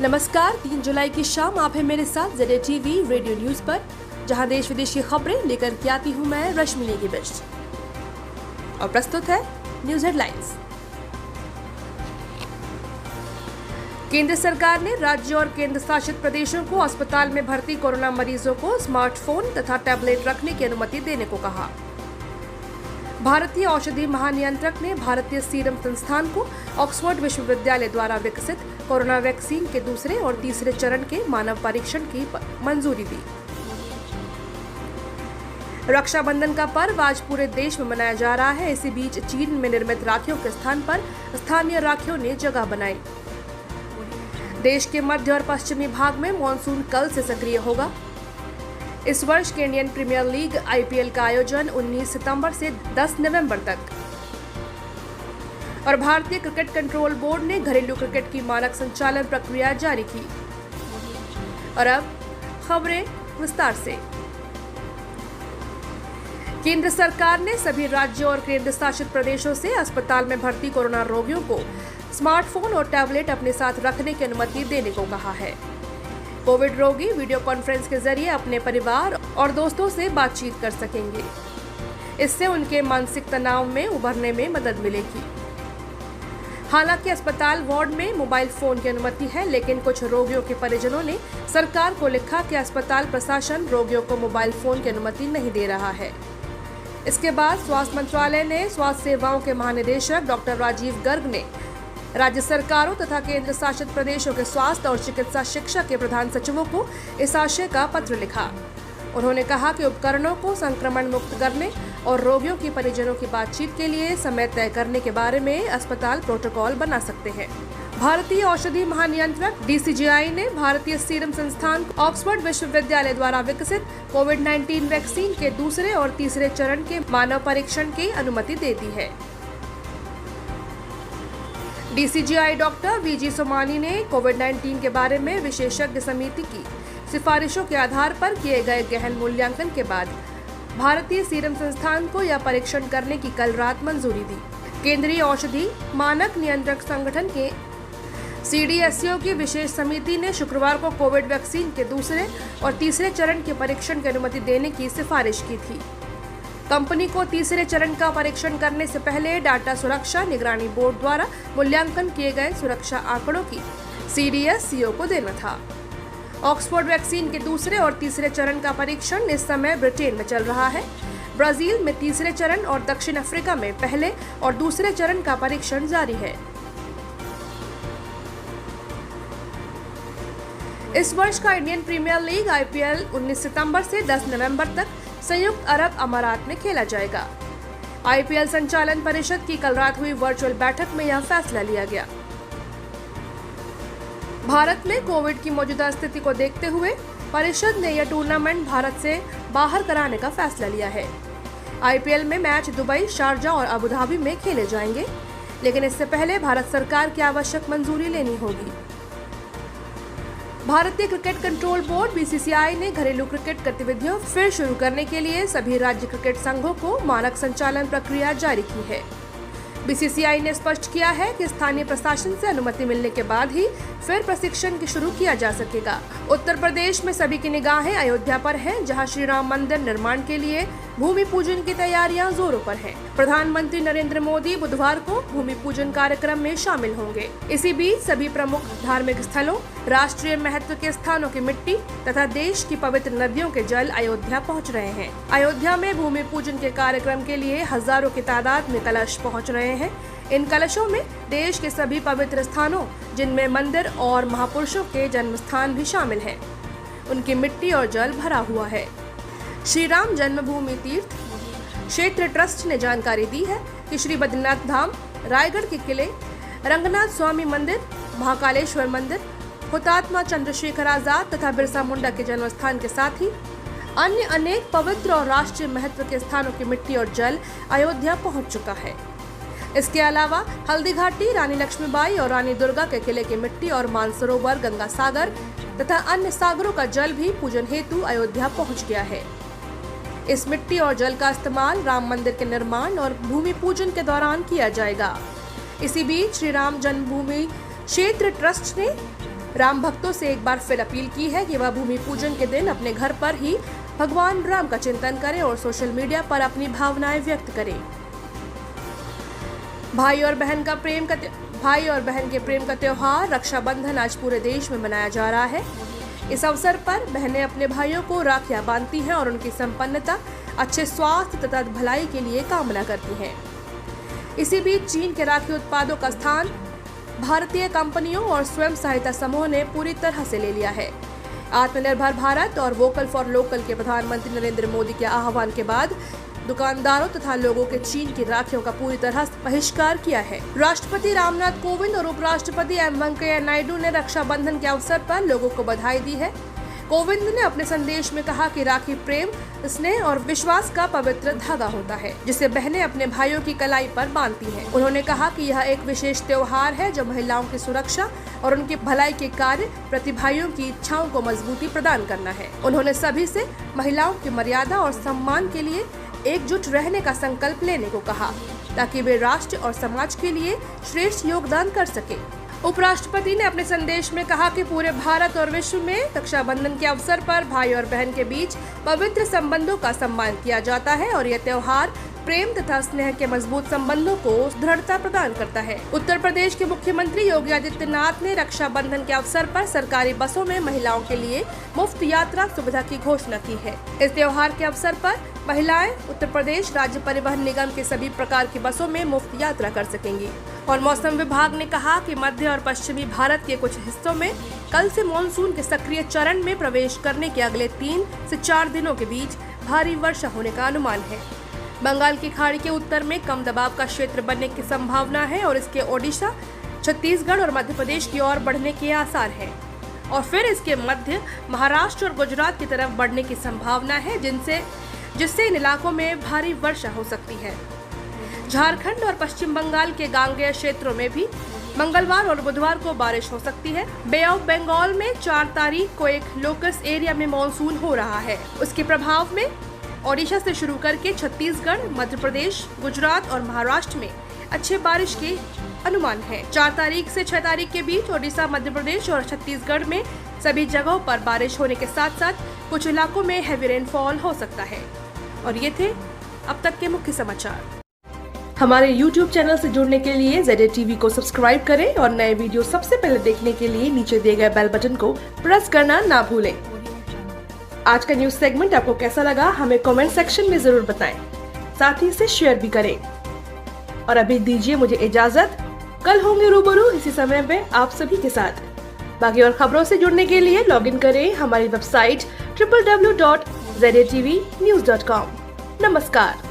नमस्कार, 3 जुलाई की शाम आप हैं मेरे साथ ZA TV रेडियो न्यूज पर, जहां देश विदेश की खबरें लेकर के आती हूं मैं रश्मि नेगी बिष्ट। और प्रस्तुत है न्यूज हेडलाइंस। केंद्र सरकार ने राज्य और केंद्र शासित प्रदेशों को अस्पताल में भर्ती कोरोना मरीजों को स्मार्टफोन तथा टैबलेट रखने की अनुमति देने को कहा। भारतीय औषधि महानियंत्रक ने भारतीय सीरम संस्थान को ऑक्सफोर्ड विश्वविद्यालय द्वारा विकसित कोरोना वैक्सीन के दूसरे और तीसरे चरण के मानव परीक्षण की मंजूरी दी। रक्षाबंधन का पर्व आज पूरे देश में मनाया जा रहा है। इसी बीच चीन में निर्मित राखियों के स्थान पर स्थानीय राखियों ने जगह बनाई। देश के मध्य और पश्चिमी भाग में मानसून कल से सक्रिय होगा। इस वर्ष के इंडियन प्रीमियर लीग IPL का आयोजन 19 सितंबर से 10 नवंबर तक। और भारतीय क्रिकेट कंट्रोल बोर्ड ने घरेलू क्रिकेट की मानक संचालन प्रक्रिया जारी की। और अब खबरें विस्तार से। केंद्र सरकार ने सभी राज्यों और केंद्र शासित प्रदेशों से अस्पताल में भर्ती कोरोना रोगियों को स्मार्टफोन और टैबलेट अपने साथ रखने की अनुमति देने को कहा है। कोविड रोगी वीडियो कॉन्फ्रेंस के जरिए अपने परिवार और दोस्तों से बातचीत कर सकेंगे। इससे उनके मानसिक तनाव में उभरने में मदद मिलेगी। हालांकि अस्पताल वार्ड में मोबाइल फोन की अनुमति है, लेकिन कुछ रोगियों के परिजनों ने सरकार को लिखा कि अस्पताल प्रशासन रोगियों को मोबाइल फोन की अनुमति नहीं दे रहा है। इसके बाद स्वास्थ्य मंत्रालय ने स्वास्थ्य सेवाओं के महानिदेशक डॉक्टर राजीव गर्ग ने राज्य सरकारों तथा केंद्र शासित प्रदेशों के स्वास्थ्य और चिकित्सा शिक्षा के प्रधान सचिवों को इस आशय का पत्र लिखा। उन्होंने कहा कि उपकरणों को संक्रमण मुक्त करने और रोगियों की परिजनों की बातचीत के लिए समय तय करने के बारे में अस्पताल प्रोटोकॉल बना सकते हैं। भारतीय औषधि महानियंत्रक DCGI ने भारतीय सीरम संस्थान ऑक्सफोर्ड विश्वविद्यालय द्वारा विकसित कोविड-19 वैक्सीन के दूसरे और तीसरे चरण के मानव परीक्षण की अनुमति दे दी है। DCGI डॉक्टर VG सोमानी ने कोविड-19 के बारे में विशेषज्ञ समिति की सिफारिशों के आधार पर किए गए गहन मूल्यांकन के बाद भारतीय सीरम संस्थान को यह परीक्षण करने की कल रात मंजूरी दी। केंद्रीय औषधि मानक नियंत्रक संगठन के CDSCO की विशेष समिति ने शुक्रवार को कोविड वैक्सीन के दूसरे और तीसरे चरण के परीक्षण की अनुमति देने की सिफारिश की थी। कंपनी को तीसरे चरण का परीक्षण करने से पहले डाटा सुरक्षा निगरानी बोर्ड द्वारा मूल्यांकन किए गए सुरक्षा आंकड़ों की CDSCO को देना था। ऑक्सफोर्ड वैक्सीन के दूसरे और तीसरे चरण का परीक्षण इस समय ब्रिटेन में चल रहा है। ब्राजील में तीसरे चरण और दक्षिण अफ्रीका में पहले और दूसरे चरण का परीक्षण जारी है। इस वर्ष का इंडियन प्रीमियर लीग IPL 19 सितंबर से 10 नवंबर तक संयुक्त अरब अमारात में खेला जाएगा। IPL संचालन परिषद की कल रात हुई वर्चुअल बैठक में यह फैसला लिया गया। भारत में कोविड की मौजूदा स्थिति को देखते हुए परिषद ने यह टूर्नामेंट भारत से बाहर कराने का फैसला लिया है। IPL में मैच दुबई, शारजा और अबू धाबी में खेले जाएंगे, लेकिन इससे पहले भारत सरकार की आवश्यक मंजूरी लेनी होगी। भारतीय क्रिकेट कंट्रोल बोर्ड BCCI ने घरेलू क्रिकेट गतिविधियों फिर शुरू करने के लिए सभी राज्य क्रिकेट संघों को मानक संचालन प्रक्रिया जारी की है। BCCI ने स्पष्ट किया है कि स्थानीय प्रशासन से अनुमति मिलने के बाद ही फिर प्रशिक्षण शुरू किया जा सकेगा। उत्तर प्रदेश में सभी की निगाहें अयोध्या पर हैं, जहां श्री राम मंदिर निर्माण के लिए भूमि पूजन की तैयारियां जोरों पर हैं। प्रधानमंत्री नरेंद्र मोदी बुधवार को भूमि पूजन कार्यक्रम में शामिल होंगे। इसी बीच सभी प्रमुख धार्मिक स्थलों, राष्ट्रीय महत्व के स्थानों की मिट्टी तथा देश की पवित्र नदियों के जल अयोध्या पहुंच रहे हैं। अयोध्या में भूमि पूजन के कार्यक्रम के लिए हजारों की तादाद में कलश पहुंच रहे हैं। इन कलशों में देश के सभी पवित्र स्थानों, जिनमें मंदिर और महापुरुषों के जन्म स्थान भी शामिल हैं, उनकी मिट्टी और जल भरा हुआ है। श्री राम जन्मभूमि तीर्थ क्षेत्र ट्रस्ट ने जानकारी दी है कि श्री बद्रीनाथ धाम, रायगढ़ के किले, रंगनाथ स्वामी मंदिर, महाकालेश्वर मंदिर, हुतात्मा चंद्रशेखर आजाद तथा बिरसा मुंडा के जन्म स्थान के साथ ही अन्य अनेक पवित्र और राष्ट्रीय महत्व के स्थानों की मिट्टी और जल अयोध्या पहुंच चुका है। इसके अलावा हल्दी घाटी, रानी लक्ष्मीबाई और रानी दुर्गा के किले की मिट्टी और मानसरोवर, गंगा सागर तथा अन्य सागरों का जल भी पूजन हेतु अयोध्या पहुंच गया है। इस मिट्टी और जल का इस्तेमाल राम मंदिर के निर्माण और भूमि पूजन के दौरान किया जाएगा। इसी बीच श्री राम जन्मभूमि क्षेत्र ट्रस्ट ने राम भक्तों से एक बार फिर अपील की है कि वह भूमि पूजन के दिन अपने घर पर ही भगवान राम का चिंतन करें और सोशल मीडिया पर अपनी भावनाएं व्यक्त करें। भाई और बहन के प्रेम का त्योहार रक्षाबंधन आज पूरे देश में मनाया जा रहा है। इस अवसर पर बहनें अपने भाइयों को राखियां बांधती हैं और उनकी संपन्नता, अच्छे स्वास्थ्य तथा भलाई के लिए कामना करती हैं। इसी बीच चीन के राखी उत्पादों का स्थान भारतीय कंपनियों और स्वयं सहायता समूह ने पूरी तरह से ले लिया है। आत्मनिर्भर भारत और वोकल फॉर लोकल के प्रधानमंत्री नरेंद्र मोदी के आह्वान के बाद दुकानदारों तथा लोगों के चीन की राखियों का पूरी तरह बहिष्कार किया है। राष्ट्रपति रामनाथ कोविंद और उपराष्ट्रपति एम वेंकैया नायडू ने रक्षाबंधन के अवसर पर लोगों को बधाई दी है। कोविंद ने अपने संदेश में कहा कि राखी प्रेम, स्नेह और विश्वास का पवित्र धागा होता है, जिसे बहनें अपने भाइयों की कलाई पर बांधती हैं। उन्होंने कहा कि यह एक विशेष त्योहार है जो महिलाओं की सुरक्षा और उनकी भलाई के कार्य प्रति भाइयों की इच्छाओं को मजबूती प्रदान करना है। उन्होंने सभी से महिलाओं की मर्यादा और सम्मान के लिए एकजुट रहने का संकल्प लेने को कहा, ताकि वे राष्ट्र और समाज के लिए श्रेष्ठ योगदान कर सके। उपराष्ट्रपति ने अपने संदेश में कहा कि पूरे भारत और विश्व में रक्षाबंधन के अवसर पर भाई और बहन के बीच पवित्र संबंधों का सम्मान किया जाता है और यह त्योहार प्रेम तथा स्नेह के मजबूत संबंधों को दृढ़ता प्रदान करता है। उत्तर प्रदेश के मुख्यमंत्री योगी आदित्यनाथ ने रक्षाबंधन के अवसर पर सरकारी बसों में महिलाओं के लिए मुफ्त यात्रा सुविधा की घोषणा की है। इस त्योहार के अवसर पर महिलाएं उत्तर प्रदेश राज्य परिवहन निगम के सभी प्रकार की बसों में मुफ्त यात्रा कर सकेंगी। और मौसम विभाग ने कहा कि मध्य और पश्चिमी भारत के कुछ हिस्सों में कल से मानसून के सक्रिय चरण में प्रवेश करने के अगले 3 से 4 दिनों के बीच भारी वर्षा होने का अनुमान है। बंगाल की खाड़ी के उत्तर में कम दबाव का क्षेत्र बनने की संभावना है और इसके ओडिशा, छत्तीसगढ़ और मध्य प्रदेश की ओर बढ़ने के आसार हैं और फिर इसके मध्य महाराष्ट्र और गुजरात की तरफ बढ़ने की संभावना है, जिससे इन इलाकों में भारी वर्षा हो सकती है। झारखंड और पश्चिम बंगाल के गांगेय क्षेत्रों में भी मंगलवार और बुधवार को बारिश हो सकती है। बे ऑफ बंगाल में 4 तारीख को एक लोकस एरिया में मानसून हो रहा है। उसके प्रभाव में ओडिशा से शुरू करके छत्तीसगढ़, मध्य प्रदेश, गुजरात और महाराष्ट्र में अच्छे बारिश के अनुमान है। 4 तारीख से 6 तारीख के बीच ओडिशा, मध्य प्रदेश और छत्तीसगढ़ में सभी जगहों पर बारिश होने के साथ साथ कुछ इलाकों में हैवी रेनफॉल हो सकता है। और ये थे अब तक के मुख्य समाचार। हमारे YouTube चैनल से जुड़ने के लिए ZA TV को सब्सक्राइब करें और नए वीडियो सबसे पहले देखने के लिए नीचे दिए गए बेल बटन को प्रेस करना ना भूलें। आज का न्यूज सेगमेंट आपको कैसा लगा हमें कमेंट सेक्शन में जरूर बताएं। साथ ही इसे शेयर भी करें। और अभी दीजिए मुझे इजाजत। कल होंगे रूबरू इसी समय पे आप सभी के साथ। बाकी और खबरों से जुड़ने के लिए लॉगिन करें हमारी वेबसाइट www.zatvnews.com। नमस्कार।